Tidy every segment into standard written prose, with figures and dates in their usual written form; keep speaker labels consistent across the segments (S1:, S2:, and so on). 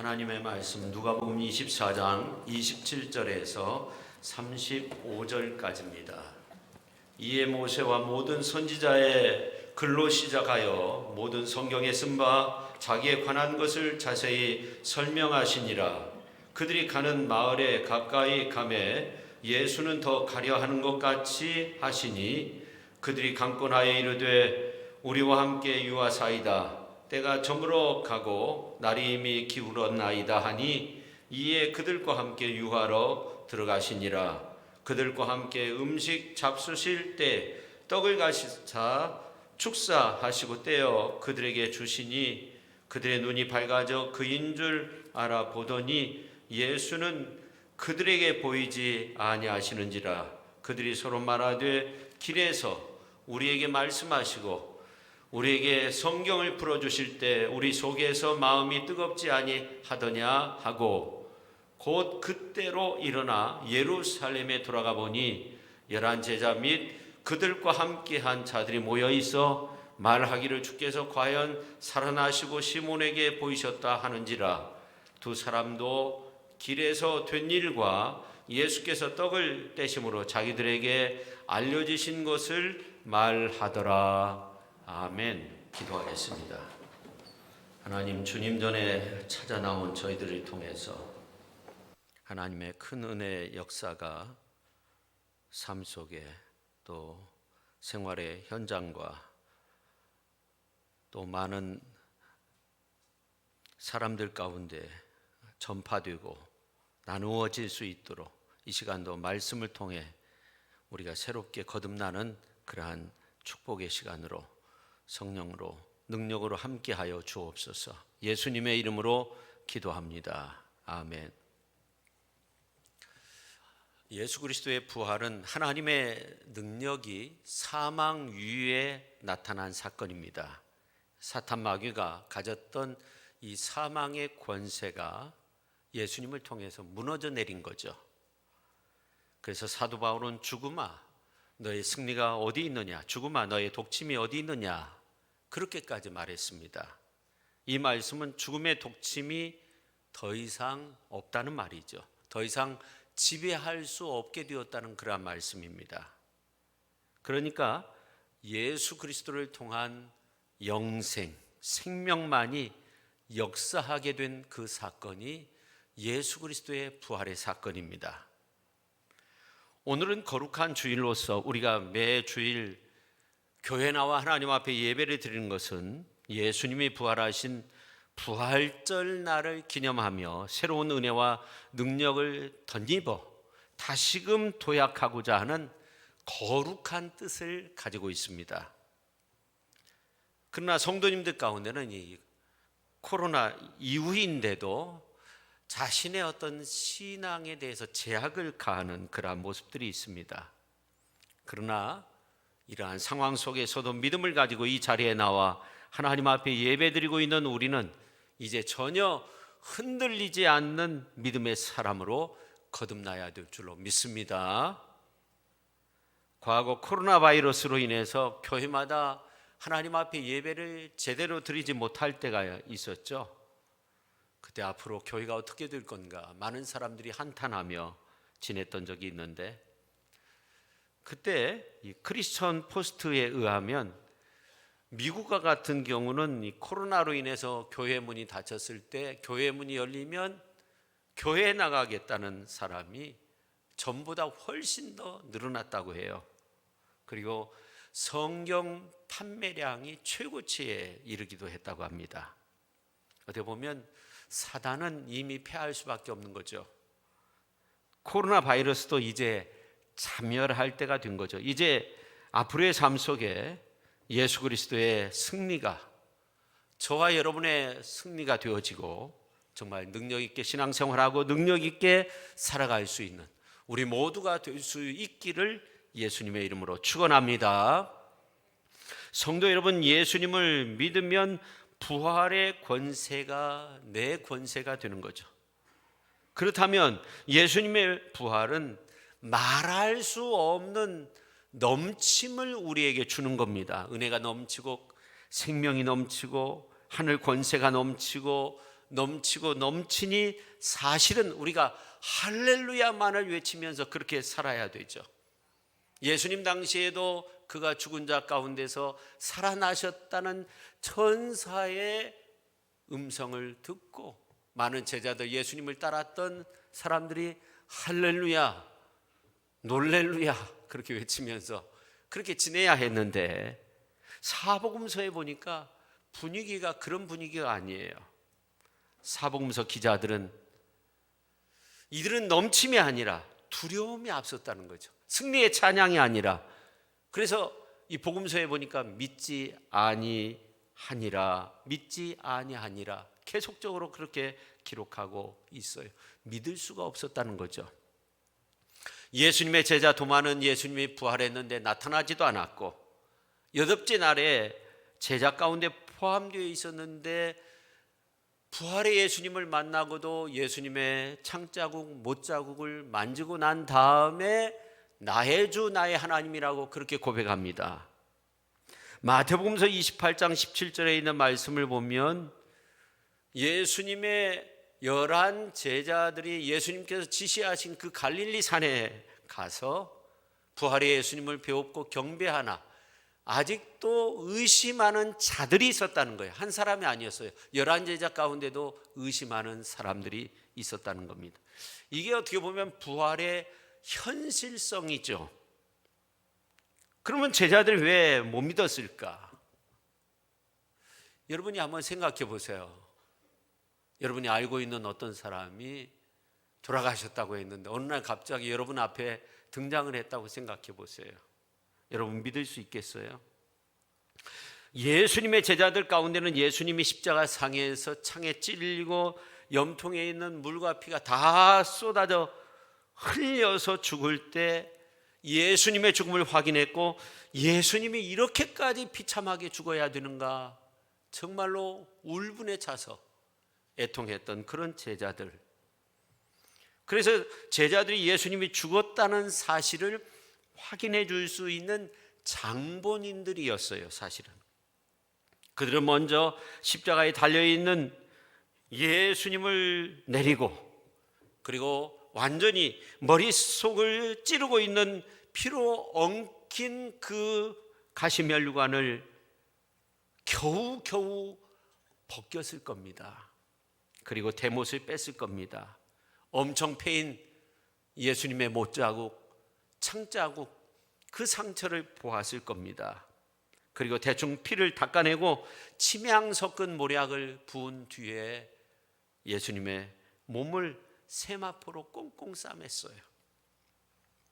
S1: 하나님의 말씀 누가복음 24장 27절에서 35절까지입니다. 이에 모세와 모든 선지자의 글로 시작하여 모든 성경에 쓴 바 자기에 관한 것을 자세히 설명하시니라. 그들이 가는 마을에 가까이 가매 예수는 더 가려 하는 것 같이 하시니 그들이 강권하여 이르되 우리와 함께 유하사이다. 때가 저물어 가고 날이 이미 기울었나이다 하니 이에 그들과 함께 유하러 들어가시니라. 그들과 함께 음식 잡수실 때 떡을 가시사 축사하시고 떼어 그들에게 주시니 그들의 눈이 밝아져 그인 줄 알아보더니 예수는 그들에게 보이지 아니하시는지라. 그들이 서로 말하되 길에서 우리에게 말씀하시고 우리에게 성경을 풀어주실 때 우리 속에서 마음이 뜨겁지 아니하더냐 하고 곧 그때로 일어나 예루살렘에 돌아가 보니 11 제자 및 그들과 함께한 자들이 모여 있어 말하기를 주께서 과연 살아나시고 시몬에게 보이셨다 하는지라. 두 사람도 길에서 된 일과 예수께서 떡을 떼심으로 자기들에게 알려주신 것을 말하더라. 아멘. 기도하겠습니다. 하나님, 주님 전에 찾아 나온 저희들을 통해서 하나님의 큰 은혜의 역사가 삶 속에 또 생활의 현장과 또 많은 사람들 가운데 전파되고 나누어질 수 있도록 이 시간도 말씀을 통해 우리가 새롭게 거듭나는 그러한 축복의 시간으로 성령으로 능력으로 함께하여 주옵소서. 예수님의 이름으로 기도합니다. 아멘. 예수 그리스도의 부활은 하나님의 능력이 사망 위에 나타난 사건입니다. 사탄 마귀가 가졌던 이 사망의 권세가 예수님을 통해서 무너져 내린 거죠. 그래서 사도 바울은 죽음아 너의 승리가 어디 있느냐, 죽음아 너의 독침이 어디 있느냐, 그렇게까지 말했습니다. 이 말씀은 죽음의 독침이 더 이상 없다는 말이죠. 더 이상 지배할 수 없게 되었다는 그런 말씀입니다. 그러니까 예수 그리스도를 통한 영생, 생명만이 역사하게 된 그 사건이 예수 그리스도의 부활의 사건입니다. 오늘은 거룩한 주일로서 우리가 매 주일 교회 나와 하나님 앞에 예배를 드리는 것은 예수님이 부활하신 부활절 날을 기념하며 새로운 은혜와 능력을 덧입어 다시금 도약하고자 하는 거룩한 뜻을 가지고 있습니다. 그러나 성도님들 가운데는 이 코로나 이후인데도 자신의 어떤 신앙에 대해서 제약을 가하는 그러한 모습들이 있습니다. 그러나 이러한 상황 속에서도 믿음을 가지고 이 자리에 나와 하나님 앞에 예배드리고 있는 우리는 이제 전혀 흔들리지 않는 믿음의 사람으로 거듭나야 될 줄로 믿습니다. 과거 코로나 바이러스로 인해서 교회마다 하나님 앞에 예배를 제대로 드리지 못할 때가 있었죠. 그때 앞으로 교회가 어떻게 될 건가 많은 사람들이 한탄하며 지냈던 적이 있는데, 그때 이 크리스천 포스트에 의하면 미국과 같은 경우는 이 코로나로 인해서 교회 문이 닫혔을 때 교회 문이 열리면 교회에 나가겠다는 사람이 전보다 훨씬 더 늘어났다고 해요. 그리고 성경 판매량이 최고치에 이르기도 했다고 합니다. 어떻게 보면 사단은 이미 패할 수밖에 없는 거죠. 코로나 바이러스도 이제 자멸할 때가 된 거죠. 이제 앞으로의 삶 속에 예수 그리스도의 승리가 저와 여러분의 승리가 되어지고 정말 능력 있게 신앙생활하고 능력 있게 살아갈 수 있는 우리 모두가 될 수 있기를 예수님의 이름으로 축원합니다. 성도 여러분, 예수님을 믿으면 부활의 권세가 내 권세가 되는 거죠. 그렇다면 예수님의 부활은 말할 수 없는 넘침을 우리에게 주는 겁니다. 은혜가 넘치고 생명이 넘치고 하늘 권세가 넘치고 넘치고 넘치니 사실은 우리가 할렐루야만을 외치면서 그렇게 살아야 되죠. 예수님 당시에도 그가 죽은 자 가운데서 살아나셨다는 천사의 음성을 듣고 많은 제자들, 예수님을 따랐던 사람들이 할렐루야, 놀렐루야 그렇게 외치면서 그렇게 지내야 했는데, 사복음서에 보니까 분위기가 그런 분위기가 아니에요. 사복음서 기자들은 이들은 넘침이 아니라 두려움이 앞섰다는 거죠. 승리의 찬양이 아니라. 그래서 이 복음서에 보니까 믿지 아니하니라, 믿지 아니하니라 계속적으로 그렇게 기록하고 있어요. 믿을 수가 없었다는 거죠. 예수님의 제자 도마는 예수님이 부활했는데 나타나지도 않았고, 여덟째 날에 제자 가운데 포함되어 있었는데 부활의 예수님을 만나고도 예수님의 창자국, 못자국을 만지고 난 다음에 나의 주 나의 하나님이라고 그렇게 고백합니다. 마태복음서 28장 17절에 있는 말씀을 보면 예수님의 11 제자들이 예수님께서 지시하신 그 갈릴리 산에 가서 부활의 예수님을 배웠고 경배하나 아직도 의심하는 자들이 있었다는 거예요. 한 사람이 아니었어요. 11 제자 가운데도 의심하는 사람들이 있었다는 겁니다. 이게 어떻게 보면 부활의 현실성이죠. 그러면 제자들이 왜 못 믿었을까? 여러분이 한번 생각해 보세요. 여러분이 알고 있는 어떤 사람이 돌아가셨다고 했는데 어느 날 갑자기 여러분 앞에 등장을 했다고 생각해 보세요. 여러분 믿을 수 있겠어요? 예수님의 제자들 가운데는 예수님이 십자가 상에서 창에 찔리고 염통에 있는 물과 피가 다 쏟아져 흘려서 죽을 때 예수님의 죽음을 확인했고, 예수님이 이렇게까지 비참하게 죽어야 되는가 정말로 울분에 차서 애통했던 그런 제자들. 그래서 제자들이 예수님이 죽었다는 사실을 확인해 줄 수 있는 장본인들이었어요. 사실은 그들은 먼저 십자가에 달려있는 예수님을 내리고, 그리고 완전히 머릿속을 찌르고 있는 피로 엉킨 그 가시면류관을 겨우겨우 벗겼을 겁니다. 그리고 대못을 뺐을 겁니다. 엄청 패인 예수님의 못자국, 창자국, 그 상처를 보았을 겁니다. 그리고 대충 피를 닦아내고 침향 섞은 모략을 부은 뒤에 예수님의 몸을 세마포로 꽁꽁 싸맸어요.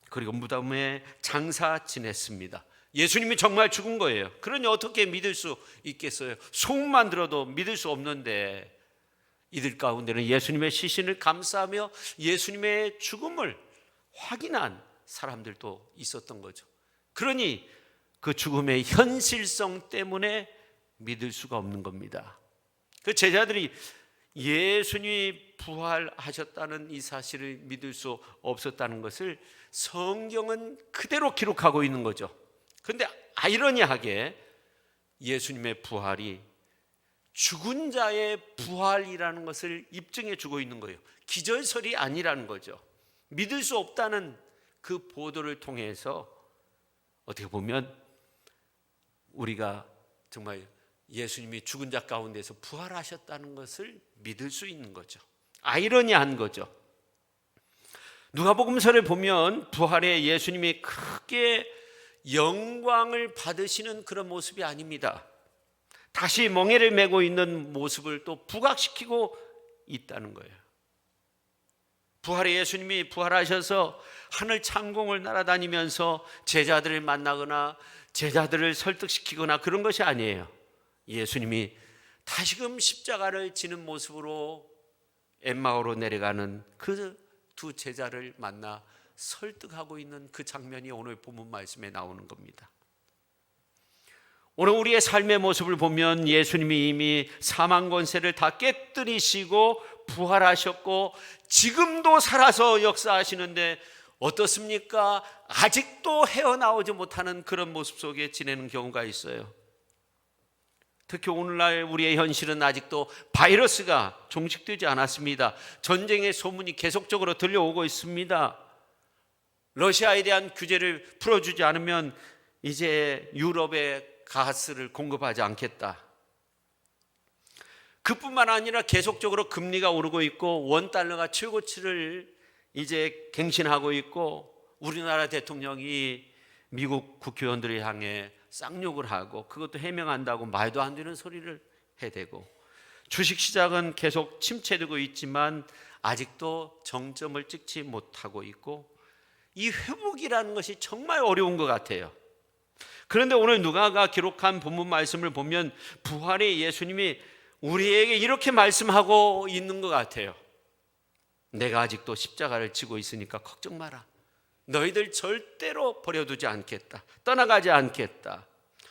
S1: 그리고 무덤에 장사 지냈습니다. 예수님이 정말 죽은 거예요. 그러니 어떻게 믿을 수 있겠어요? 소문만 들어도 믿을 수 없는데, 이들 가운데는 예수님의 시신을 감싸며 예수님의 죽음을 확인한 사람들도 있었던 거죠. 그러니 그 죽음의 현실성 때문에 믿을 수가 없는 겁니다. 그 제자들이 예수님이 부활하셨다는 이 사실을 믿을 수 없었다는 것을 성경은 그대로 기록하고 있는 거죠. 그런데 아이러니하게 예수님의 부활이 죽은 자의 부활이라는 것을 입증해 주고 있는 거예요. 기절설이 아니라는 거죠. 믿을 수 없다는 그 보도를 통해서 어떻게 보면 우리가 정말 예수님이 죽은 자 가운데서 부활하셨다는 것을 믿을 수 있는 거죠. 아이러니한 거죠. 누가복음서를 보면 부활의 예수님이 크게 영광을 받으시는 그런 모습이 아닙니다. 다시 멍에를 메고 있는 모습을 또 부각시키고 있다는 거예요. 부활의 예수님이 부활하셔서 하늘 창공을 날아다니면서 제자들을 만나거나 제자들을 설득시키거나 그런 것이 아니에요. 예수님이 다시금 십자가를 지는 모습으로 엠마오로 내려가는 그 두 제자를 만나 설득하고 있는 그 장면이 오늘 본문 말씀에 나오는 겁니다. 오늘 우리의 삶의 모습을 보면 예수님이 이미 사망 권세를 다 깨뜨리시고 부활하셨고 지금도 살아서 역사하시는데 어떻습니까? 아직도 헤어나오지 못하는 그런 모습 속에 지내는 경우가 있어요. 특히 오늘날 우리의 현실은 아직도 바이러스가 종식되지 않았습니다. 전쟁의 소문이 계속적으로 들려오고 있습니다. 러시아에 대한 규제를 풀어주지 않으면 이제 유럽에 가스를 공급하지 않겠다. 그뿐만 아니라 계속적으로 금리가 오르고 있고 원달러가 최고치를 이제 갱신하고 있고, 우리나라 대통령이 미국 국회의원들을 향해 쌍욕을 하고 그것도 해명한다고 말도 안 되는 소리를 해대고, 주식시장은 계속 침체되고 있지만 아직도 정점을 찍지 못하고 있고, 이 회복이라는 것이 정말 어려운 것 같아요. 그런데 오늘 누가가 기록한 본문 말씀을 보면 부활의 예수님이 우리에게 이렇게 말씀하고 있는 것 같아요. 내가 아직도 십자가를 지고 있으니까 걱정 마라. 너희들 절대로 버려두지 않겠다. 떠나가지 않겠다.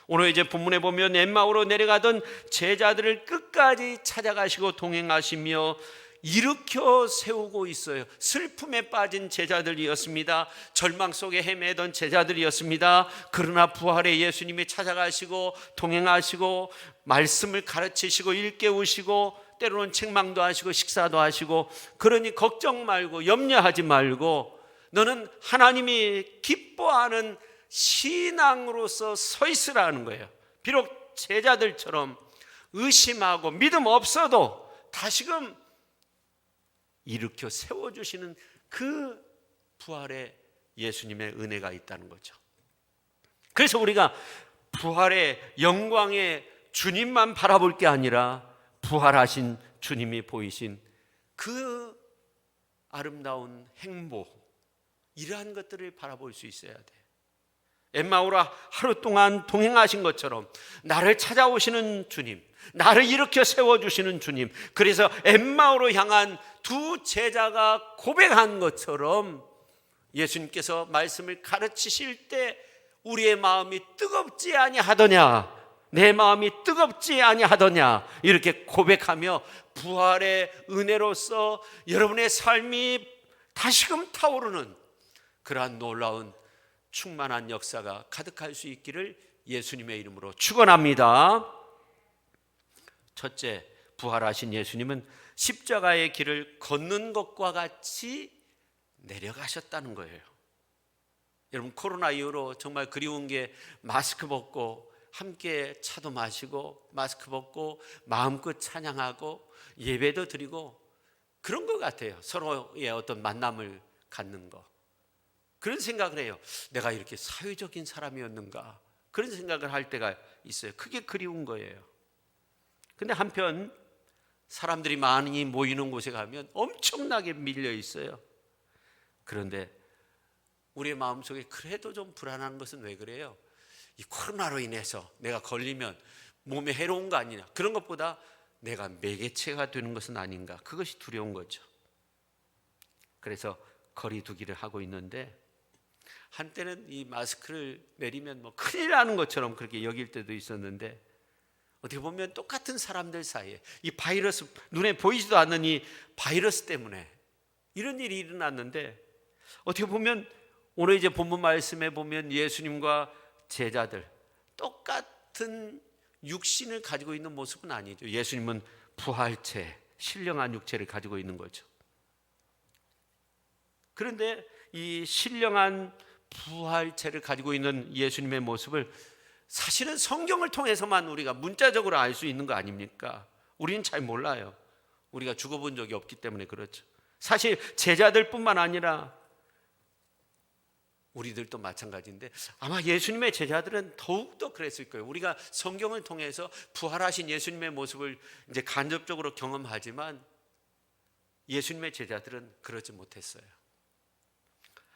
S1: 오늘 이제 본문에 보면 엠마오로 내려가던 제자들을 끝까지 찾아가시고 동행하시며 일으켜 세우고 있어요. 슬픔에 빠진 제자들이었습니다. 절망 속에 헤매던 제자들이었습니다. 그러나 부활의 예수님이 찾아가시고 동행하시고 말씀을 가르치시고 일깨우시고 때로는 책망도 하시고 식사도 하시고, 그러니 걱정 말고 염려하지 말고 너는 하나님이 기뻐하는 신앙으로서 서 있으라는 거예요. 비록 제자들처럼 의심하고 믿음 없어도 다시금 일으켜 세워주시는 그 부활의 예수님의 은혜가 있다는 거죠. 그래서 우리가 부활의 영광의 주님만 바라볼 게 아니라 부활하신 주님이 보이신 그 아름다운 행복, 이러한 것들을 바라볼 수 있어야 돼. 엠마오라 하루 동안 동행하신 것처럼 나를 찾아오시는 주님, 나를 일으켜 세워주시는 주님, 그래서 엠마오로 향한 두 제자가 고백한 것처럼 예수님께서 말씀을 가르치실 때 우리의 마음이 뜨겁지 아니하더냐, 내 마음이 뜨겁지 아니하더냐, 이렇게 고백하며 부활의 은혜로서 여러분의 삶이 다시금 타오르는 그러한 놀라운 충만한 역사가 가득할 수 있기를 예수님의 이름으로 축원합니다. 첫째, 부활하신 예수님은 십자가의 길을 걷는 것과 같이 내려가셨다는 거예요. 여러분, 코로나 이후로 정말 그리운 게 마스크 벗고 함께 차도 마시고 마스크 벗고 마음껏 찬양하고 예배도 드리고 그런 것 같아요. 서로의 어떤 만남을 갖는 거. 그런 생각을 해요. 내가 이렇게 사회적인 사람이었는가, 그런 생각을 할 때가 있어요. 그게 그리운 거예요. 근데 한편 사람들이 많이 모이는 곳에 가면 엄청나게 밀려 있어요. 그런데 우리의 마음속에 그래도 좀 불안한 것은 왜 그래요? 이 코로나로 인해서 내가 걸리면 몸에 해로운 거 아니냐, 그런 것보다 내가 매개체가 되는 것은 아닌가, 그것이 두려운 거죠. 그래서 거리 두기를 하고 있는데, 한때는 이 마스크를 내리면 뭐 큰일 나는 것처럼 그렇게 여길 때도 있었는데, 어떻게 보면 똑같은 사람들 사이에 이 바이러스, 눈에 보이지도 않는 이 바이러스 때문에 이런 일이 일어났는데, 어떻게 보면 오늘 이제 본문 말씀에 보면 예수님과 제자들 똑같은 육신을 가지고 있는 모습은 아니죠. 예수님은 부활체, 신령한 육체를 가지고 있는 거죠. 그런데 이 신령한 부활체를 가지고 있는 예수님의 모습을 사실은 성경을 통해서만 우리가 문자적으로 알 수 있는 거 아닙니까? 우리는 잘 몰라요. 우리가 죽어본 적이 없기 때문에 그렇죠. 사실 제자들뿐만 아니라 우리들도 마찬가지인데, 아마 예수님의 제자들은 더욱더 그랬을 거예요. 우리가 성경을 통해서 부활하신 예수님의 모습을 이제 간접적으로 경험하지만 예수님의 제자들은 그러지 못했어요.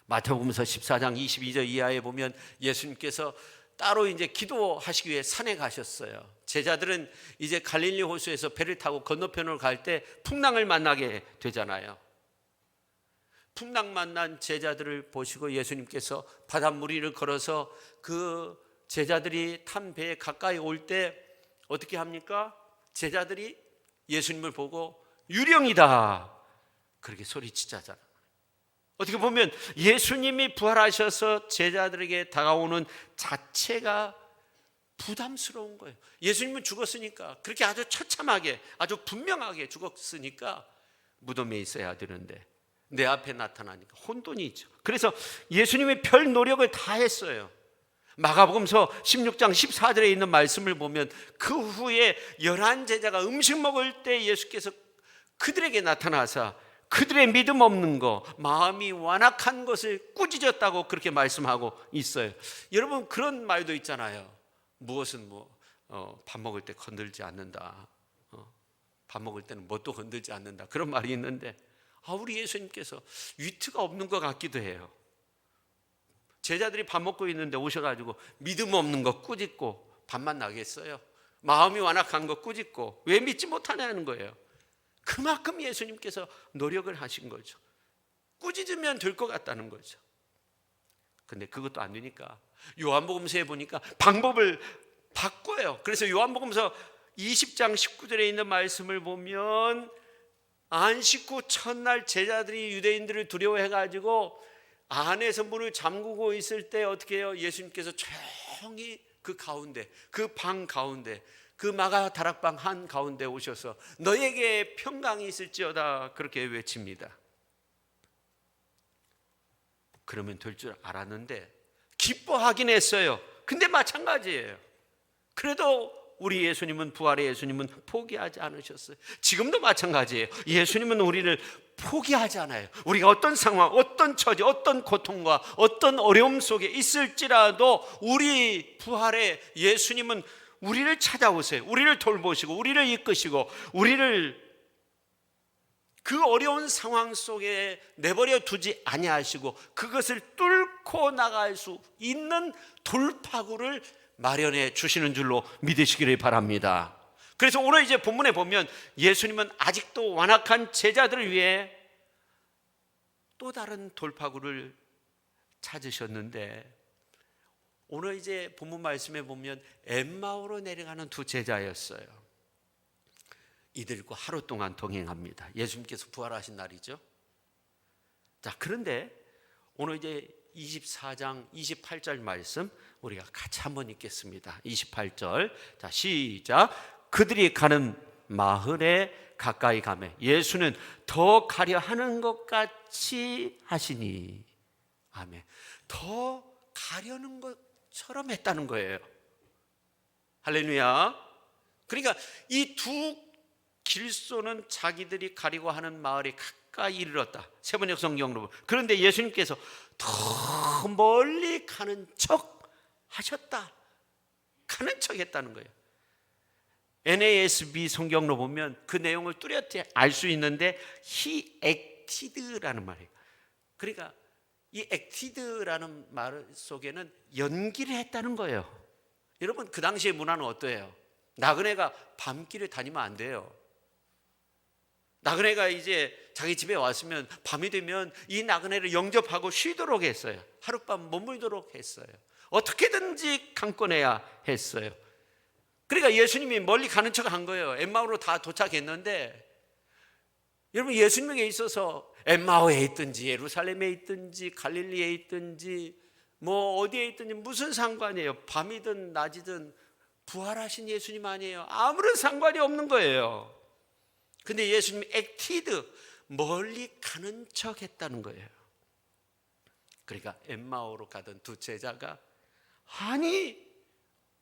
S1: 마태복음서 14장 22절 이하에 보면 예수님께서 따로 이제 기도하시기 위해 산에 가셨어요. 제자들은 이제 갈릴리 호수에서 배를 타고 건너편으로 갈 때 풍랑을 만나게 되잖아요. 풍랑 만난 제자들을 보시고 예수님께서 바닷물 위를 걸어서 그 제자들이 탄 배에 가까이 올 때 어떻게 합니까? 제자들이 예수님을 보고 유령이다, 그렇게 소리치자잖아요. 어떻게 보면 예수님이 부활하셔서 제자들에게 다가오는 자체가 부담스러운 거예요. 예수님은 죽었으니까, 그렇게 아주 처참하게, 아주 분명하게 죽었으니까 무덤에 있어야 되는데 내 앞에 나타나니까 혼돈이 있죠. 그래서 예수님이 별 노력을 다 했어요. 마가복음서 16장 14절에 있는 말씀을 보면 그 후에 11 제자가 음식 먹을 때 예수께서 그들에게 나타나사 그들의 믿음 없는 거, 마음이 완악한 것을 꾸짖었다고 그렇게 말씀하고 있어요. 여러분, 그런 말도 있잖아요. 무엇은 밥 먹을 때 건들지 않는다. 밥 먹을 때는 뭣도 건들지 않는다. 그런 말이 있는데 우리 예수님께서 위트가 없는 것 같기도 해요. 제자들이 밥 먹고 있는데 오셔가지고 믿음 없는 거 꾸짖고 밥만 나겠어요? 마음이 완악한 거 꾸짖고 왜 믿지 못하냐는 거예요. 그만큼 예수님께서 노력을 하신 거죠. 꾸짖으면 될 것 같다는 거죠. 근데 그것도 안 되니까 요한복음서에 보니까 방법을 바꿔요. 그래서 요한복음서 20장 19절에 있는 말씀을 보면 안식 후 첫날 제자들이 유대인들을 두려워해가지고 안에서 문을 잠그고 있을 때 어떻게 해요? 예수님께서 조용히 그 가운데, 그 방 가운데, 그 마가 다락방 한 가운데 오셔서 너에게 평강이 있을지어다 그렇게 외칩니다. 그러면 될 줄 알았는데 기뻐하긴 했어요. 근데 마찬가지예요. 그래도 우리 예수님은, 부활의 예수님은 포기하지 않으셨어요. 지금도 마찬가지예요. 예수님은 우리를 포기하지 않아요. 우리가 어떤 상황, 어떤 처지, 어떤 고통과 어떤 어려움 속에 있을지라도 우리 부활의 예수님은 우리를 찾아오세요. 우리를 돌보시고 우리를 이끄시고 우리를 그 어려운 상황 속에 내버려 두지 아니하시고 그것을 뚫고 나갈 수 있는 돌파구를 마련해 주시는 줄로 믿으시기를 바랍니다. 그래서 오늘 이제 본문에 보면 예수님은 아직도 완악한 제자들을 위해 또 다른 돌파구를 찾으셨는데 오늘 이제 본문 말씀에 보면 엠마오로 내려가는 두 제자였어요. 이들과 하루 동안 동행합니다. 예수님께서 부활하신 날이죠. 자, 그런데 오늘 이제 24장 28절 말씀 우리가 같이 한번 읽겠습니다. 28절. 자, 시작. 그들이 가는 마을에 가까이 가매 예수는 더 가려 하는 것 같이 하시니. 아멘. 더 가려는 것처럼 했다는 거예요. 할렐루야. 그러니까 이 두 길소는 자기들이 가려고 하는 마을에 가까이 이르렀다. 세번역 성경으로. 그런데 예수님께서 더 멀리 가는 척 하셨다. 가는 척 했다는 거예요. NASB 성경으로 보면 그 내용을 뚜렷이 알 수 있는데 He acted라는 말이에요. 그러니까 이 acted라는 말 속에는 연기를 했다는 거예요. 여러분, 그 당시의 문화는 어떠해요? 나그네가 밤길을 다니면 안 돼요. 나그네가 이제 자기 집에 왔으면 밤이 되면 이 나그네를 영접하고 쉬도록 했어요. 하룻밤 머물도록 했어요. 어떻게든지 강권해야 했어요. 그러니까 예수님이 멀리 가는 척 한 거예요. 엠마오로 다 도착했는데 여러분, 예수님에게 있어서 엠마오에 있든지 예루살렘에 있든지 갈릴리에 있든지 뭐 어디에 있든지 무슨 상관이에요. 밤이든 낮이든 부활하신 예수님 아니에요. 아무런 상관이 없는 거예요. 근데 예수님이 액티드, 멀리 가는 척 했다는 거예요. 그러니까 엠마오로 가던 두 제자가 아니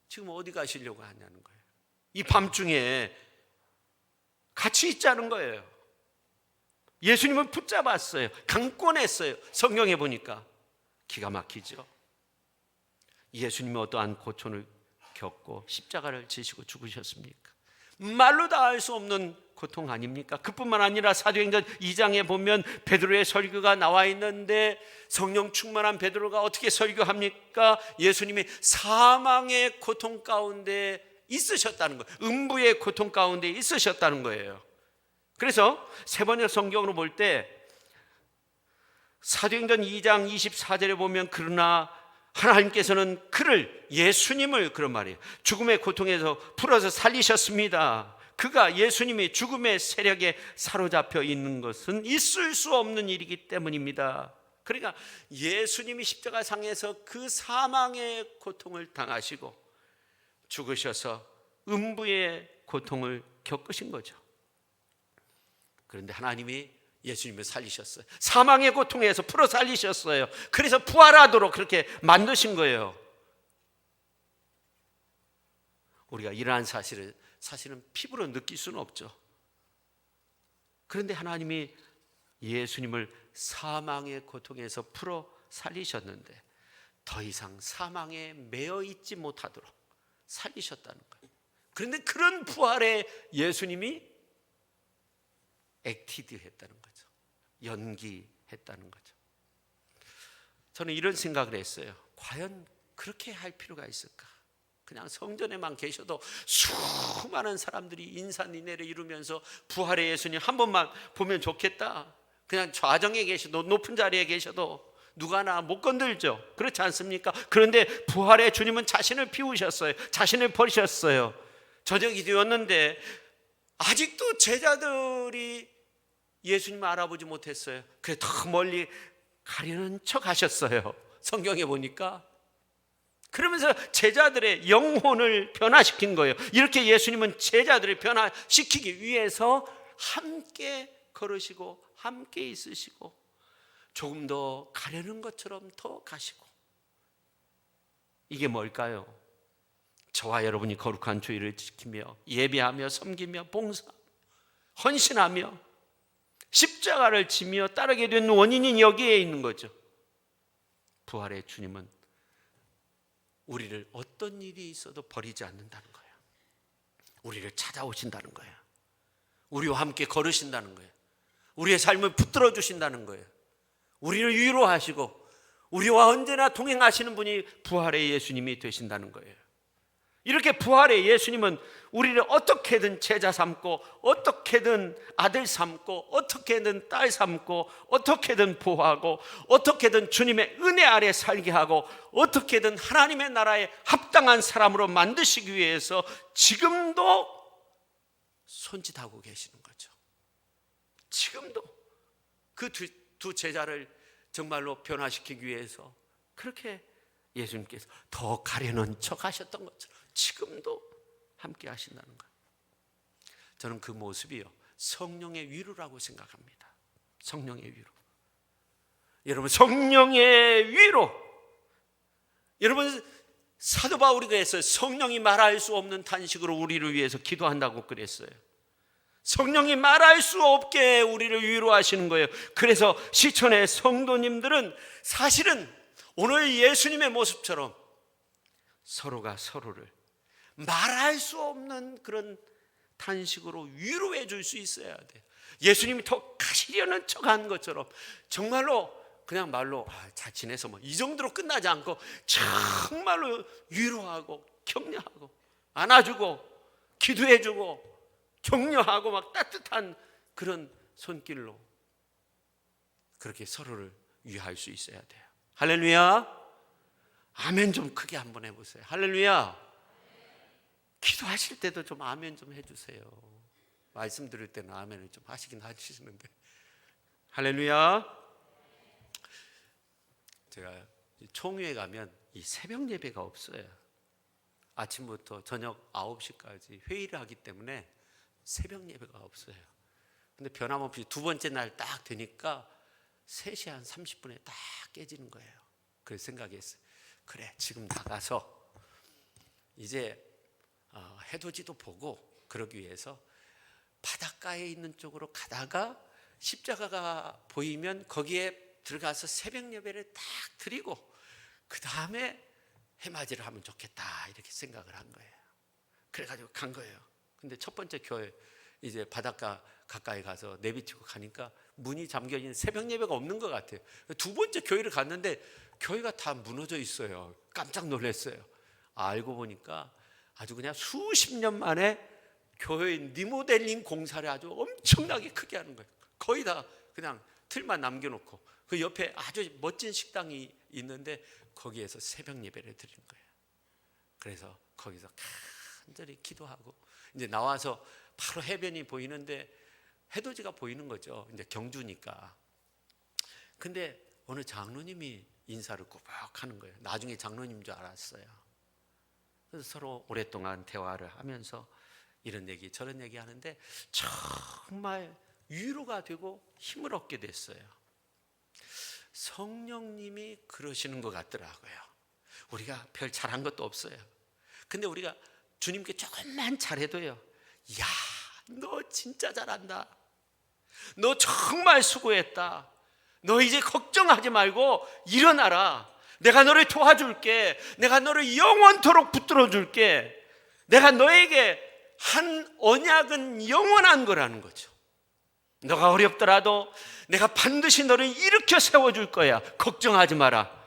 S1: 지금 어디 가시려고 하냐는 거예요. 이 밤중에 같이 있자는 거예요. 예수님은 붙잡았어요. 강권했어요. 성경에 보니까 기가 막히죠. 예수님이 어떠한 고통을 겪고 십자가를 지시고 죽으셨습니까? 말로 다 알 수 없는 고통 아닙니까? 그뿐만 아니라 사도행전 2장에 보면 베드로의 설교가 나와 있는데 성령 충만한 베드로가 어떻게 설교합니까? 예수님이 사망의 고통 가운데 있으셨다는 거예요. 음부의 고통 가운데 있으셨다는 거예요. 그래서 세 번째 성경으로 볼 때 사도행전 2장 24절에 보면 그러나 하나님께서는 그를, 예수님을, 그런 말이에요, 죽음의 고통에서 풀어서 살리셨습니다. 그가, 예수님이 죽음의 세력에 사로잡혀 있는 것은 있을 수 없는 일이기 때문입니다. 그러니까 예수님이 십자가상에서 그 사망의 고통을 당하시고 죽으셔서 음부의 고통을 겪으신 거죠. 그런데 하나님이 예수님을 살리셨어요. 사망의 고통에서 풀어 살리셨어요. 그래서 부활하도록 그렇게 만드신 거예요. 우리가 이러한 사실은 피부로 느낄 수는 없죠. 그런데 하나님이 예수님을 사망의 고통에서 풀어 살리셨는데 더 이상 사망에 매여 있지 못하도록 살리셨다는 거예요. 그런데 그런 부활에 예수님이 액티드 했다는 거죠. 연기했다는 거죠. 저는 이런 생각을 했어요. 과연 그렇게 할 필요가 있을까? 그냥 성전에만 계셔도 수많은 사람들이 인산인해를 이루면서 부활의 예수님 한 번만 보면 좋겠다. 그냥 좌정에 계셔도, 높은 자리에 계셔도 누가나 못 건들죠. 그렇지 않습니까? 그런데 부활의 주님은 자신을 비우셨어요. 자신을 버리셨어요. 저녁이 되었는데 아직도 제자들이 예수님을 알아보지 못했어요. 그래서 더 멀리 가려는 척 하셨어요. 성경에 보니까. 그러면서 제자들의 영혼을 변화시킨 거예요. 이렇게 예수님은 제자들을 변화시키기 위해서 함께 걸으시고 함께 있으시고 조금 더 가려는 것처럼 더 가시고. 이게 뭘까요? 저와 여러분이 거룩한 주일을 지키며 예배하며 섬기며 봉사하며 헌신하며 십자가를 지며 따르게 된 원인이 여기에 있는 거죠. 부활의 주님은 우리를 어떤 일이 있어도 버리지 않는다는 거예요. 우리를 찾아오신다는 거예요. 우리와 함께 걸으신다는 거예요. 우리의 삶을 붙들어 주신다는 거예요. 우리를 위로하시고 우리와 언제나 동행하시는 분이 부활의 예수님이 되신다는 거예요. 이렇게 부활의 예수님은 우리를 어떻게든 제자 삼고 어떻게든 아들 삼고 어떻게든 딸 삼고 어떻게든 보호하고 어떻게든 주님의 은혜 아래 살게 하고 어떻게든 하나님의 나라에 합당한 사람으로 만드시기 위해서 지금도 손짓하고 계시는 거죠. 지금도 그 두 제자를 정말로 변화시키기 위해서 그렇게 예수님께서 더 가려는 척 하셨던 것처럼 지금도 함께 하신다는 거예요. 저는 그 모습이요 성령의 위로라고 생각합니다. 성령의 위로. 여러분 성령의 위로. 여러분 사도 바울이 그랬어요. 성령이 말할 수 없는 탄식으로 우리를 위해서 기도한다고 그랬어요. 성령이 말할 수 없게 우리를 위로하시는 거예요. 그래서 시천의 성도님들은 사실은 오늘 예수님의 모습처럼 서로가 서로를 말할 수 없는 그런 탄식으로 위로해 줄 수 있어야 돼요. 예수님이 더 가시려는 척한 것처럼 정말로 그냥 말로 잘 지내서 뭐 이 정도로 끝나지 않고 정말로 위로하고 격려하고 안아주고 기도해주고 격려하고 막 따뜻한 그런 손길로 그렇게 서로를 위할 수 있어야 돼요. 할렐루야. 아멘 좀 크게 한번 해보세요. 할렐루야. 기도하실 때도 좀 아멘 좀 해주세요. 말씀 들을 때는 아멘을 좀 하시긴 하시는데. 할렐루야. 제가 총회에 가면 이 새벽 예배가 없어요. 아침부터 저녁 9시까지 회의를 하기 때문에 새벽 예배가 없어요. 근데 변함없이 두 번째 날 딱 되니까 3시 한 30분에 딱 깨지는 거예요. 그래서 생각했어요. 그래 지금 나가서 이제 해돋이도 보고 그러기 위해서 바닷가에 있는 쪽으로 가다가 십자가가 보이면 거기에 들어가서 새벽 예배를 딱 드리고 그 다음에 해맞이를 하면 좋겠다 이렇게 생각을 한 거예요. 그래가지고 간 거예요. 근데 첫 번째 교회 이제 바닷가 가까이 가서 내비치고 가니까 문이 잠겨있는 새벽 예배가 없는 것 같아요. 두 번째 교회를 갔는데 교회가 다 무너져 있어요. 깜짝 놀랐어요. 알고 보니까 아주 그냥 수십 년 만에 교회 리모델링 공사를 아주 엄청나게 크게 하는 거예요. 거의 다 그냥 틀만 남겨놓고 그 옆에 아주 멋진 식당이 있는데 거기에서 새벽 예배를 드리는 거예요. 그래서 거기서 간절히 기도하고 이제 나와서 바로 해변이 보이는데 해돋이가 보이는 거죠. 이제 경주니까. 근데 어느 장로님이 인사를 꾸벅 하는 거예요. 나중에 장로님인 줄 알았어요. 서로 오랫동안 대화를 하면서 이런 얘기 저런 얘기 하는데 정말 위로가 되고 힘을 얻게 됐어요. 성령님이 그러시는 것 같더라고요. 우리가 별 잘한 것도 없어요. 근데 우리가 주님께 조금만 잘해도요, 야, 너 진짜 잘한다. 너 정말 수고했다. 너 이제 걱정하지 말고 일어나라. 내가 너를 도와줄게. 내가 너를 영원토록 붙들어 줄게. 내가 너에게 한 언약은 영원한 거라는 거죠. 너가 어렵더라도 내가 반드시 너를 일으켜 세워줄 거야. 걱정하지 마라.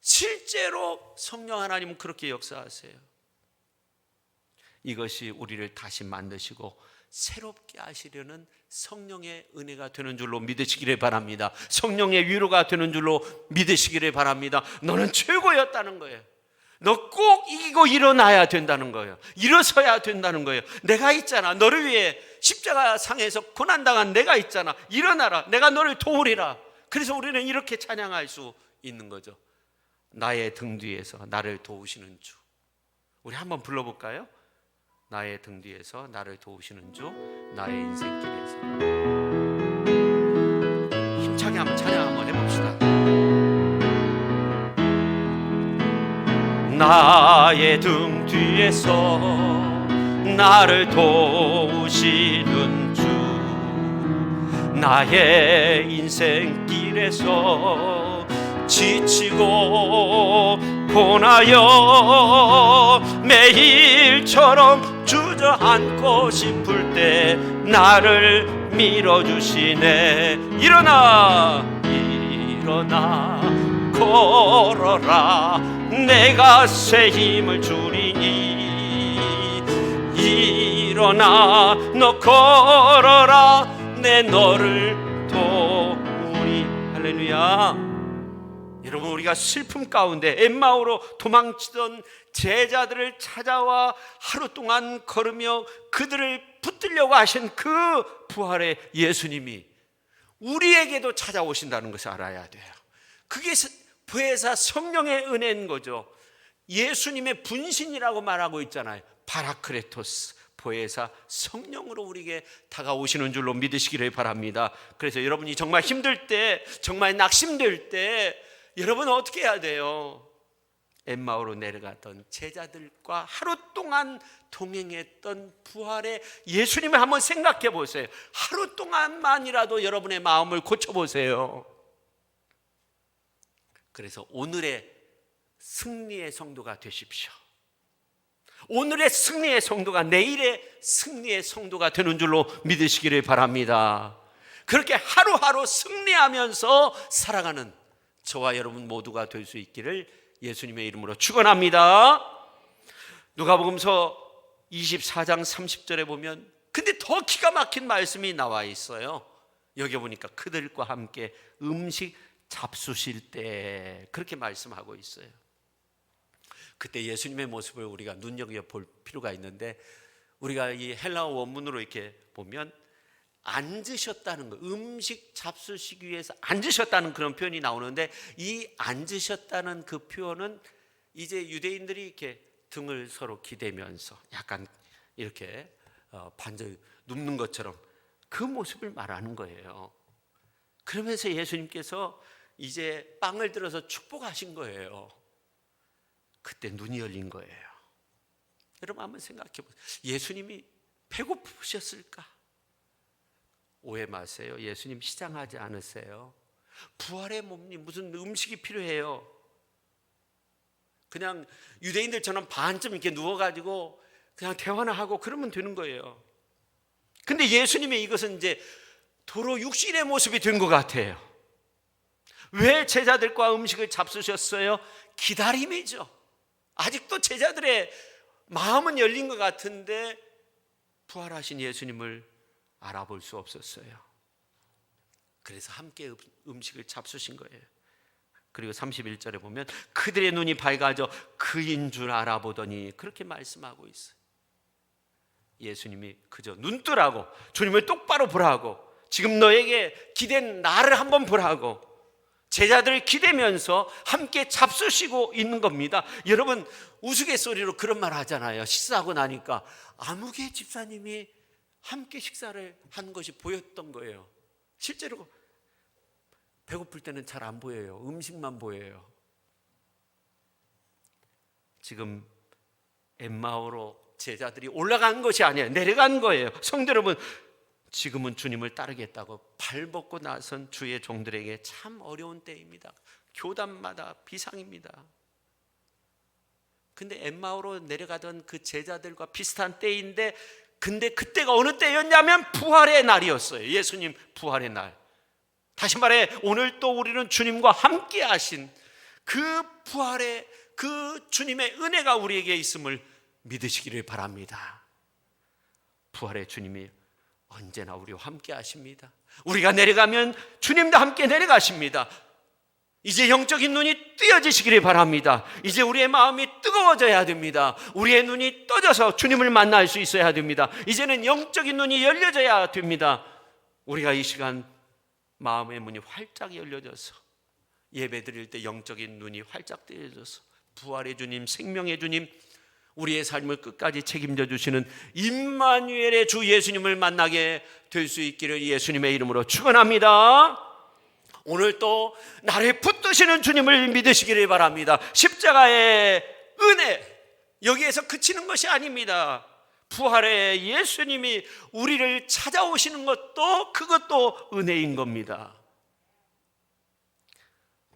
S1: 실제로 성령 하나님은 그렇게 역사하세요. 이것이 우리를 다시 만드시고 새롭게 하시려는 성령의 은혜가 되는 줄로 믿으시기를 바랍니다. 성령의 위로가 되는 줄로 믿으시기를 바랍니다. 너는 최고였다는 거예요. 너 꼭 이기고 일어나야 된다는 거예요. 일어서야 된다는 거예요. 내가 있잖아. 너를 위해 십자가 상에서 고난당한 내가 있잖아. 일어나라. 내가 너를 도우리라. 그래서 우리는 이렇게 찬양할 수 있는 거죠. 나의 등 뒤에서 나를 도우시는 주. 우리 한번 불러볼까요? 나의 등 뒤에서 나를 도우시는 주, 나의 인생길에서. 힘차게 한번 찬양 한번 해봅시다. 나의 등 뒤에서 나를 도우시는 주, 나의 인생길에서 지치고 고나여 매일처럼 주저앉고 싶을 때 나를 밀어주시네. 일어나 걸어라. 내가 새 힘을 주리니 일어나 너 걸어라. 내 너를 도우리. 할렐루야. 여러분, 우리가 슬픔 가운데 엠마오로 도망치던 제자들을 찾아와 하루 동안 걸으며 그들을 붙들려고 하신 그 부활의 예수님이 우리에게도 찾아오신다는 것을 알아야 돼요. 그게 보혜사 성령의 은혜인 거죠. 예수님의 분신이라고 말하고 있잖아요. 파라크레토스, 보혜사 성령으로 우리에게 다가오시는 줄로 믿으시기를 바랍니다. 그래서 여러분이 정말 힘들 때, 정말 낙심될 때 여러분 어떻게 해야 돼요? 엠마오로 내려갔던 제자들과 하루 동안 동행했던 부활의 예수님을 한번 생각해 보세요. 하루 동안만이라도 여러분의 마음을 고쳐보세요. 그래서 오늘의 승리의 성도가 되십시오. 오늘의 승리의 성도가 내일의 승리의 성도가 되는 줄로 믿으시기를 바랍니다. 그렇게 하루하루 승리하면서 살아가는 저와 여러분 모두가 될 수 있기를 예수님의 이름으로 축원합니다. 누가복음서 24장 30절에 보면 근데 더 기가 막힌 말씀이 나와 있어요. 여기 보니까 그들과 함께 음식 잡수실 때 그렇게 말씀하고 있어요. 그때 예수님의 모습을 우리가 눈여겨볼 필요가 있는데, 우리가 이 헬라어 원문으로 이렇게 보면 앉으셨다는 거, 음식 잡수시기 위해서 앉으셨다는 그런 표현이 나오는데, 이 앉으셨다는 그 표현은 이제 유대인들이 이렇게 등을 서로 기대면서 약간 이렇게 반절 눕는 것처럼 그 모습을 말하는 거예요. 그러면서 예수님께서 이제 빵을 들어서 축복하신 거예요. 그때 눈이 열린 거예요. 여러분 한번 생각해 보세요. 예수님이 배고프셨을까? 오해 마세요. 예수님 시장하지 않으세요. 부활의 몸이 무슨 음식이 필요해요? 그냥 유대인들처럼 반쯤 이렇게 누워가지고 그냥 대화나 하고 그러면 되는 거예요. 근데 예수님의 이것은 이제 도로 육신의 모습이 된 것 같아요. 왜 제자들과 음식을 잡수셨어요? 기다림이죠. 아직도 제자들의 마음은 열린 것 같은데 부활하신 예수님을 알아볼 수 없었어요. 그래서 함께 음식을 잡수신 거예요. 그리고 31절에 보면 그들의 눈이 밝아져 그인 줄 알아보더니 그렇게 말씀하고 있어요. 예수님이 그저 눈 뜨라고, 주님을 똑바로 보라고, 지금 너에게 기댄 나를 한번 보라고, 제자들을 기대면서 함께 잡수시고 있는 겁니다. 여러분, 우스갯소리로 그런 말 하잖아요. 식사하고 나니까 아무개 집사님이 함께 식사를 한 것이 보였던 거예요. 실제로 배고플 때는 잘 안 보여요. 음식만 보여요. 지금 엠마오로 제자들이 올라간 것이 아니에요. 내려간 거예요. 성도 여러분, 지금은 주님을 따르겠다고 발벗고 나선 주의 종들에게 참 어려운 때입니다. 교단마다 비상입니다. 근데 엠마오로 내려가던 그 제자들과 비슷한 때인데, 근데 그때가 어느 때였냐면 부활의 날이었어요. 예수님 부활의 날. 다시 말해, 오늘 또 우리는 주님과 함께 하신 그 부활의 그 주님의 은혜가 우리에게 있음을 믿으시기를 바랍니다. 부활의 주님이 언제나 우리와 함께 하십니다. 우리가 내려가면 주님도 함께 내려가십니다. 이제 영적인 눈이 뜨여지시기를 바랍니다. 이제 우리의 마음이 뜨거워져야 됩니다. 우리의 눈이 떠져서 주님을 만날 수 있어야 됩니다. 이제는 영적인 눈이 열려져야 됩니다. 우리가 이 시간 마음의 문이 활짝 열려져서 예배 드릴 때 영적인 눈이 활짝 뜨여져서 부활의 주님, 생명의 주님, 우리의 삶을 끝까지 책임져 주시는 임마누엘의 주 예수님을 만나게 될 수 있기를 예수님의 이름으로 축원합니다. 오늘 또 나를 붙드시는 주님을 믿으시기를 바랍니다. 십자가의 은혜, 여기에서 그치는 것이 아닙니다. 부활의 예수님이 우리를 찾아오시는 것도 그것도 은혜인 겁니다.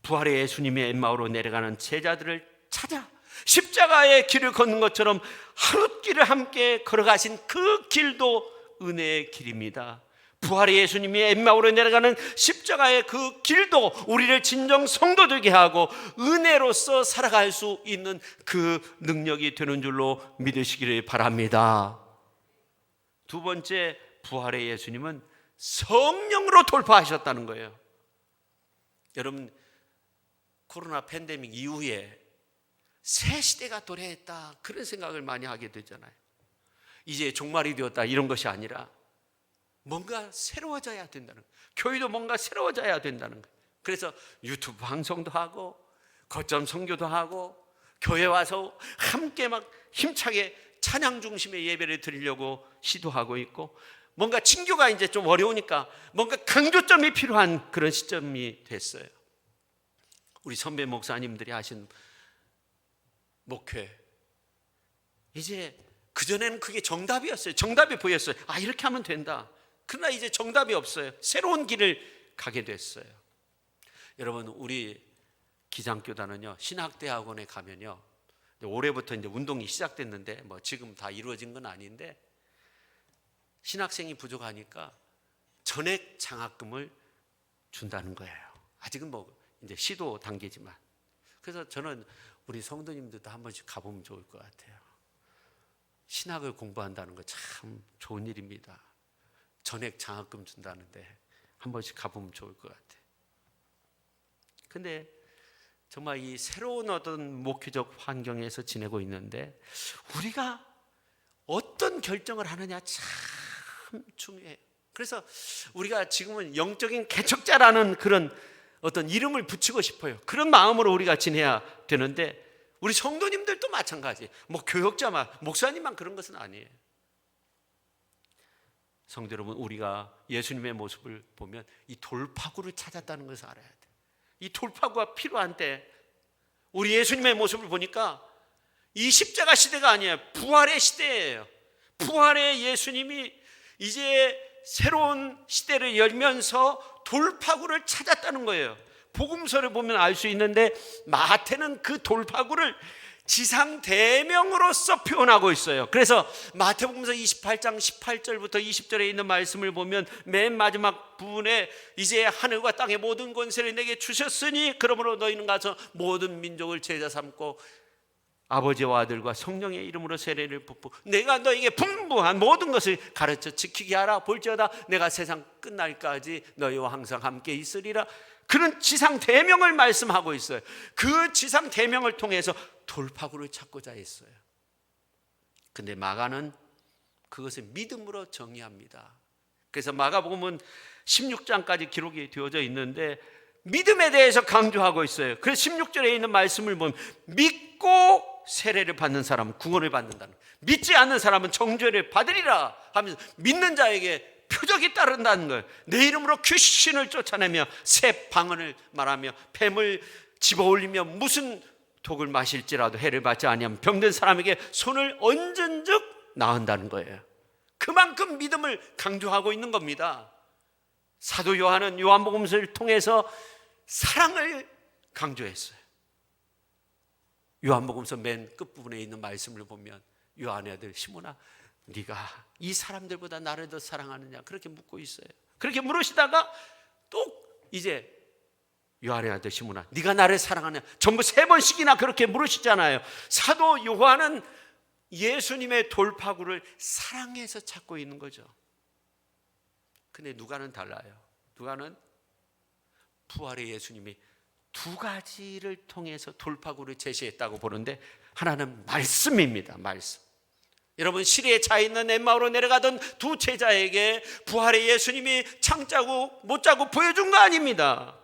S1: 부활의 예수님이 엠마오로 내려가는 제자들을 찾아 십자가의 길을 걷는 것처럼 하룻길을 함께 걸어가신 그 길도 은혜의 길입니다. 부활의 예수님이 엠마오로 내려가는 십자가의 그 길도 우리를 진정 성도 되게 하고 은혜로서 살아갈 수 있는 그 능력이 되는 줄로 믿으시기를 바랍니다. 두 번째, 부활의 예수님은 성령으로 돌파하셨다는 거예요. 여러분, 코로나 팬데믹 이후에 새 시대가 도래했다, 그런 생각을 많이 하게 되잖아요. 이제 종말이 되었다, 이런 것이 아니라 뭔가 새로워져야 된다는 거예요. 교회도 뭔가 새로워져야 된다는 거예요. 그래서 유튜브 방송도 하고 거점 선교도 하고 교회 와서 함께 막 힘차게 찬양 중심의 예배를 드리려고 시도하고 있고, 뭔가 친교가 이제 좀 어려우니까 뭔가 강조점이 필요한 그런 시점이 됐어요. 우리 선배 목사님들이 하신 목회, 이제 그전에는 그게 정답이었어요. 정답이 보였어요. 아, 이렇게 하면 된다. 그러나 이제 정답이 없어요. 새로운 길을 가게 됐어요. 여러분, 우리 기장교단은요, 신학대학원에 가면요, 올해부터 이제 운동이 시작됐는데 뭐 지금 다 이루어진 건 아닌데, 신학생이 부족하니까 전액 장학금을 준다는 거예요. 아직은 뭐 이제 시도 단계지만. 그래서 저는 우리 성도님들도 한 번씩 가보면 좋을 것 같아요. 신학을 공부한다는 거 참 좋은 일입니다. 전액 장학금 준다는데 한 번씩 가보면 좋을 것 같아요. 근데 정말 이 새로운 어떤 목회적 환경에서 지내고 있는데 우리가 어떤 결정을 하느냐 참 중요해요. 그래서 우리가 지금은 영적인 개척자라는 그런 어떤 이름을 붙이고 싶어요. 그런 마음으로 우리가 지내야 되는데, 우리 성도님들도 마찬가지. 뭐 교역자만, 목사님만 그런 것은 아니에요. 성도 여러분, 우리가 예수님의 모습을 보면 이 돌파구를 찾았다는 것을 알아야 돼요. 이 돌파구가 필요한 때 우리 예수님의 모습을 보니까 이 십자가 시대가 아니에요. 부활의 시대예요. 부활의 예수님이 이제 새로운 시대를 열면서 돌파구를 찾았다는 거예요. 복음서를 보면 알 수 있는데 마태는 그 돌파구를 지상대명으로서 표현하고 있어요. 그래서 마태복음서 28장 18절부터 20절에 있는 말씀을 보면 맨 마지막 부분에 이제 하늘과 땅의 모든 권세를 내게 주셨으니 그러므로 너희는 가서 모든 민족을 제자 삼고 아버지와 아들과 성령의 이름으로 세례를 붓고 내가 너에게 분부한 모든 것을 가르쳐 지키게 하라. 볼지어다 내가 세상 끝날까지 너희와 항상 함께 있으리라. 그런 지상 대명을 말씀하고 있어요. 그 지상 대명을 통해서 돌파구를 찾고자 했어요. 근데 마가는 그것을 믿음으로 정의합니다. 그래서 마가복음은 16장까지 기록이 되어져 있는데 믿음에 대해서 강조하고 있어요. 그래서 16절에 있는 말씀을 보면 믿고 세례를 받는 사람은 구원을 받는다는, 믿지 않는 사람은 정죄를 받으리라 하면서 믿는 자에게 표적이 따른다는 거예요. 내 이름으로 귀신을 쫓아내며 새 방언을 말하며 뱀을 집어올리며 무슨 독을 마실지라도 해를 받지 아니하면 병든 사람에게 손을 얹은 즉 나은다는 거예요. 그만큼 믿음을 강조하고 있는 겁니다. 사도 요한은 요한복음서를 통해서 사랑을 강조했어요. 요한복음서 맨 끝부분에 있는 말씀을 보면 요한의 아들 시몬아, 네가 이 사람들보다 나를 더 사랑하느냐 그렇게 묻고 있어요. 그렇게 물으시다가 또 이제 요한의 아들 시몬아, 네가 나를 사랑하느냐, 전부 3번씩이나 그렇게 물으시잖아요. 사도 요한은 예수님의 돌파구를 사랑해서 찾고 있는 거죠. 근데 누가는 달라요. 누가는 부활의 예수님이 2가지를 통해서 돌파구를 제시했다고 보는데, 하나는 말씀입니다. 말씀. 여러분, 시리에 차 있는 엠마오로 내려가던 2 제자에게 부활의 예수님이 창 짜고 못 짜고 보여준 거 아닙니다.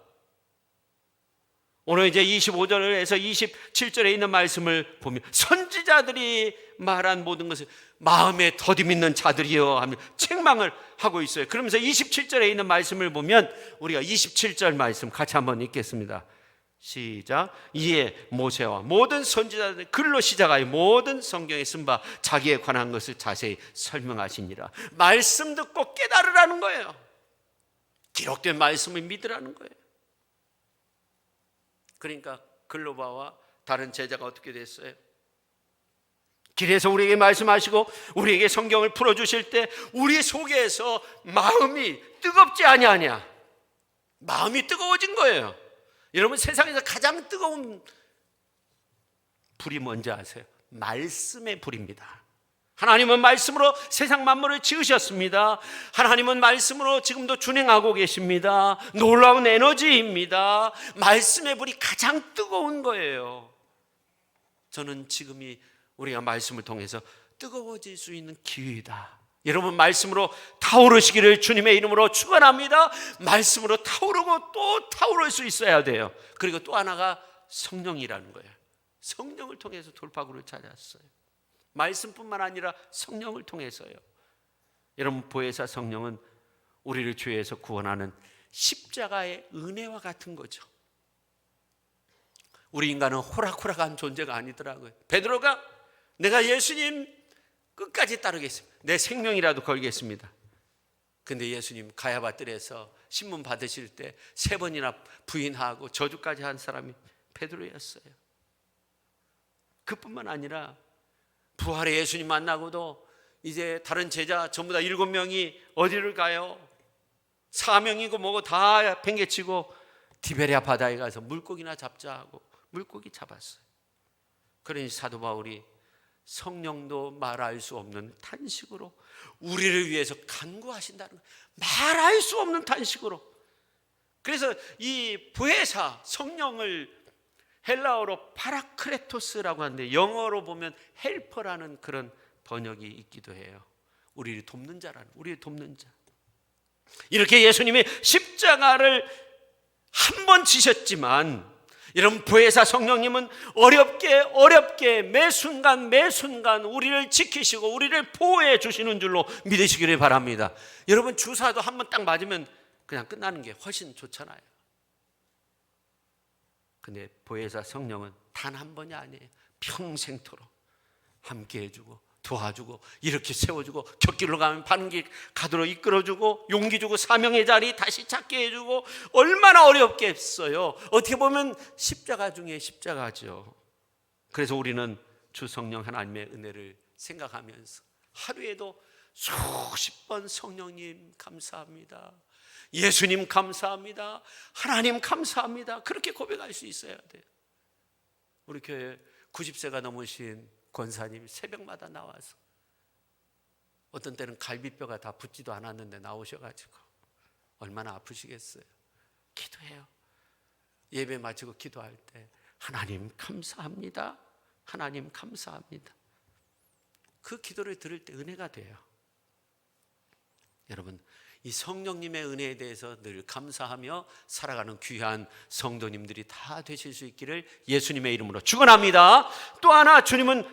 S1: 오늘 이제 25절에서 27절에 있는 말씀을 보면 선지자들이 말한 모든 것을 마음에 더디 믿는 자들이여 하며 책망을 하고 있어요. 그러면서 27절에 있는 말씀을 보면 우리가 27절 말씀 같이 한번 읽겠습니다. 시작. 이에 모세와 모든 선지자들 글로 시작하여 모든 성경에 쓴 바 자기에 관한 것을 자세히 설명하시니라. 말씀 듣고 깨달으라는 거예요. 기록된 말씀을 믿으라는 거예요. 그러니까 글로바와 다른 제자가 어떻게 됐어요? 길에서 우리에게 말씀하시고 우리에게 성경을 풀어주실 때 우리 속에서 마음이 뜨겁지 아니하냐? 마음이 뜨거워진 거예요. 여러분, 세상에서 가장 뜨거운 불이 뭔지 아세요? 말씀의 불입니다. 하나님은 말씀으로 세상 만물을 지으셨습니다. 하나님은 말씀으로 지금도 준행하고 계십니다. 놀라운 에너지입니다. 말씀의 불이 가장 뜨거운 거예요. 저는 지금이 우리가 말씀을 통해서 뜨거워질 수 있는 기회이다. 여러분, 말씀으로 타오르시기를 주님의 이름으로 축원합니다. 말씀으로 타오르고 또 타오를 수 있어야 돼요. 그리고 또 하나가 성령이라는 거예요. 성령을 통해서 돌파구를 찾았어요. 말씀뿐만 아니라 성령을 통해서요. 여러분, 보혜사 성령은 우리를 죄에서 구원하는 십자가의 은혜와 같은 거죠. 우리 인간은 호락호락한 존재가 아니더라고요. 베드로가 내가 예수님 끝까지 따르겠습니다. 내 생명이라도 걸겠습니다. 근데 예수님 가야바 뜰에서 신문 받으실 때 3번이나 부인하고 저주까지 한 사람이 베드로였어요. 그뿐만 아니라 부활의 예수님 만나고도 이제 다른 제자 전부 다 7명이 어디를 가요? 사명이고 뭐고 다 팽개치고 디베랴 바다에 가서 물고기나 잡자 하고 물고기 잡았어요. 그러니 사도 바울이 성령도 말할 수 없는 탄식으로 우리를 위해서 간구하신다는 거예요. 말할 수 없는 탄식으로. 그래서 이 보혜사 성령을 헬라어로 파라크레토스라고 하는데 영어로 보면 헬퍼라는 그런 번역이 있기도 해요. 우리를 돕는 자라는, 우리를 돕는 자. 이렇게 예수님이 십자가를 한 번 지셨지만 여러분, 보혜사 성령님은 어렵게 매 순간 우리를 지키시고 우리를 보호해 주시는 줄로 믿으시기를 바랍니다. 여러분, 주사도 한 번 딱 맞으면 그냥 끝나는 게 훨씬 좋잖아요. 근데 보혜사 성령은 단 한 번이 아니에요. 평생토록 함께 해주고 도와주고 이렇게 세워주고 곁길로 가면 바른 길 가도록 이끌어주고 용기 주고 사명의 자리 다시 찾게 해주고 얼마나 어렵겠어요. 어떻게 보면 십자가 중에 십자가죠. 그래서 우리는 주 성령 하나님의 은혜를 생각하면서 하루에도 수십 번 성령님 감사합니다, 예수님 감사합니다, 하나님 감사합니다, 그렇게 고백할 수 있어야 돼요. 우리 교회 90세가 넘으신 권사님이 새벽마다 나와서 어떤 때는 갈비뼈가 다 붙지도 않았는데 나오셔가지고 얼마나 아프시겠어요. 기도해요. 예배 마치고 기도할 때 하나님 감사합니다, 하나님 감사합니다. 그 기도를 들을 때 은혜가 돼요. 여러분, 이 성령님의 은혜에 대해서 늘 감사하며 살아가는 귀한 성도님들이 다 되실 수 있기를 예수님의 이름으로 축원합니다. 또 하나, 주님은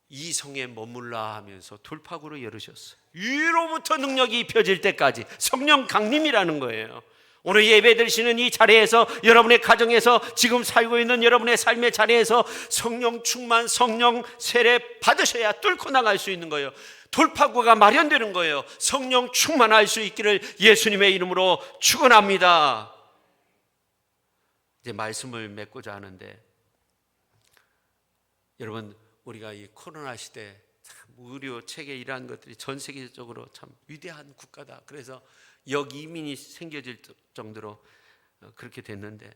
S1: 이 성에 머물라 하면서 돌파구를 열으셨어요. 위로부터 능력이 입혀질 때까지 성령 강림이라는 거예요. 오늘 예배 드리시는 이 자리에서, 여러분의 가정에서, 지금 살고 있는 여러분의 삶의 자리에서 성령 충만, 성령 세례 받으셔야 뚫고 나갈 수 있는 거예요. 돌파구가 마련되는 거예요. 성령 충만할 수 있기를 예수님의 이름으로 축원합니다. 이제 말씀을 맺고자 하는데, 여러분, 우리가 이 코로나 시대 참 의료 체계 이러한 것들이 전 세계적으로 참 위대한 국가다. 그래서 역이민이 생겨질 정도로 그렇게 됐는데,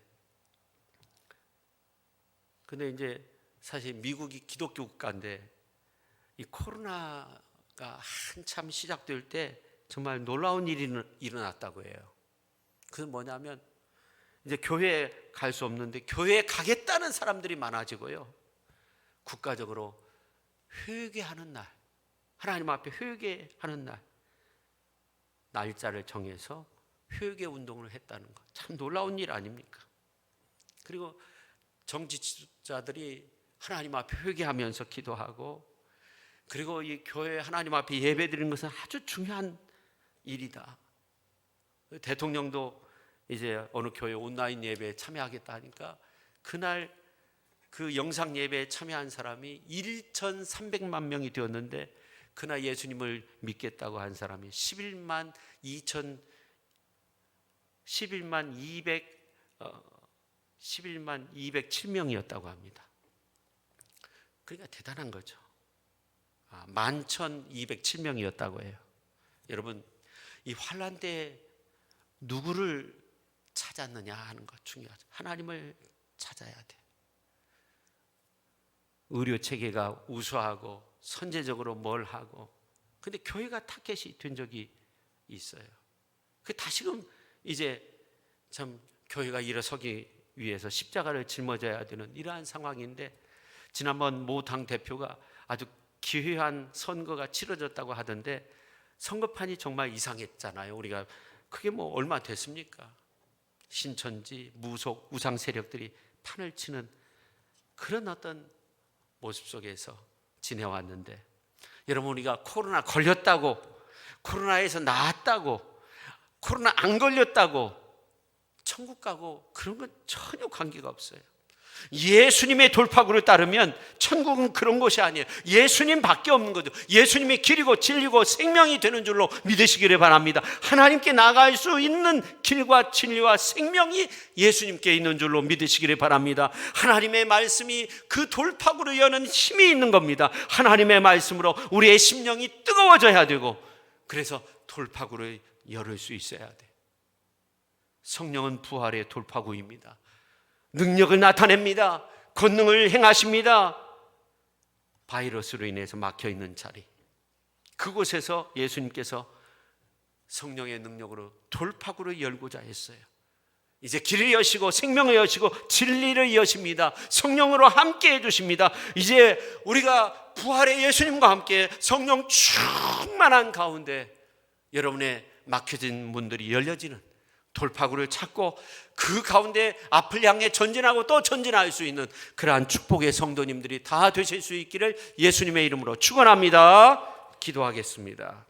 S1: 근데 이제 사실 미국이 기독교 국가인데 이 코로나가 한참 시작될 때 정말 놀라운 일이 일어났다고 해요. 그건 뭐냐면, 이제 교회에 갈 수 없는데 교회에 가겠다는 사람들이 많아지고요, 국가적으로 회개하는 날, 하나님 앞에 회개하는 날, 날짜를 정해서 회개 운동을 했다는 것, 참 놀라운 일 아닙니까? 그리고 정치 지도자들이 하나님 앞에 회개하면서 기도하고, 그리고 이 교회 하나님 앞에 예배드리는 것은 아주 중요한 일이다. 대통령도 이제 어느 교회 온라인 예배에 참여하겠다 하니까 그날 그 영상 예배에 참여한 사람이 1,300만 명이 되었는데, 그날 예수님을 믿겠다고 한 사람이 11만 207명이었다고 합니다. 그러니까 대단한 거죠. 11,207명이었다고 해요. 여러분, 이 환난 때 누구를 찾았느냐 하는 것 중요하죠. 하나님을 찾아야 돼. 의료 체계가 우수하고 선제적으로 뭘 하고, 근데 교회가 타겟이 된 적이 있어요. 그 다시금 이제 참 교회가 일어서기 위해서 십자가를 짊어져야 되는 이러한 상황인데, 지난번 모 당 대표가 아주 기회한 선거가 치러졌다고 하던데, 선거판이 정말 이상했잖아요. 우리가 그게 뭐 얼마 됐습니까? 신천지, 무속, 우상 세력들이 판을 치는 그런 어떤 모습 속에서 지내왔는데, 여러분, 우리가 코로나 걸렸다고, 코로나에서 나았다고, 코로나 안 걸렸다고 천국 가고 그런 건 전혀 관계가 없어요. 예수님의 돌파구를 따르면 천국은 그런 곳이 아니에요. 예수님밖에 없는 거죠. 예수님이 길이고 진리고 생명이 되는 줄로 믿으시기를 바랍니다. 하나님께 나갈 수 있는 길과 진리와 생명이 예수님께 있는 줄로 믿으시기를 바랍니다. 하나님의 말씀이 그 돌파구를 여는 힘이 있는 겁니다. 하나님의 말씀으로 우리의 심령이 뜨거워져야 되고, 그래서 돌파구를 열을 수 있어야 돼. 성령은 부활의 돌파구입니다. 능력을 나타냅니다. 권능을 행하십니다. 바이러스로 인해서 막혀있는 자리, 그곳에서 예수님께서 성령의 능력으로 돌파구를 열고자 했어요. 이제 길을 여시고 생명을 여시고 진리를 여십니다. 성령으로 함께 해주십니다. 이제 우리가 부활의 예수님과 함께 성령 충만한 가운데 여러분의 막혀진 문들이 열려지는 돌파구를 찾고, 그 가운데 앞을 향해 전진하고 또 전진할 수 있는 그러한 축복의 성도님들이 다 되실 수 있기를 예수님의 이름으로 축원합니다. 기도하겠습니다.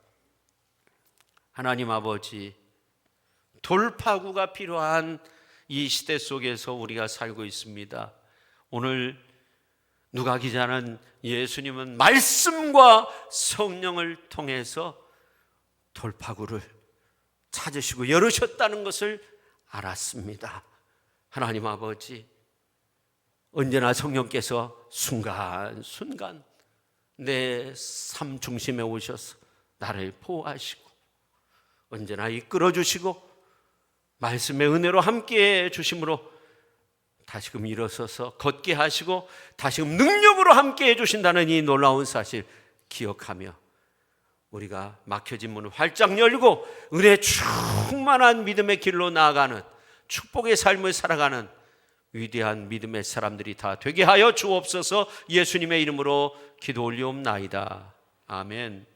S1: 하나님 아버지, 돌파구가 필요한 이 시대 속에서 우리가 살고 있습니다. 오늘 누가 기자는 예수님은 말씀과 성령을 통해서 돌파구를 찾으시고 열으셨다는 것을 알았습니다. 하나님 아버지, 언제나 성령께서 순간순간 내 삶 중심에 오셔서 나를 보호하시고 언제나 이끌어주시고 말씀의 은혜로 함께해 주심으로 다시금 일어서서 걷게 하시고 다시금 능력으로 함께해 주신다는 이 놀라운 사실 기억하며, 우리가 막혀진 문을 활짝 열고 은혜 충만한 믿음의 길로 나아가는 축복의 삶을 살아가는 위대한 믿음의 사람들이 다 되게 하여 주옵소서. 예수님의 이름으로 기도 올리옵나이다. 아멘.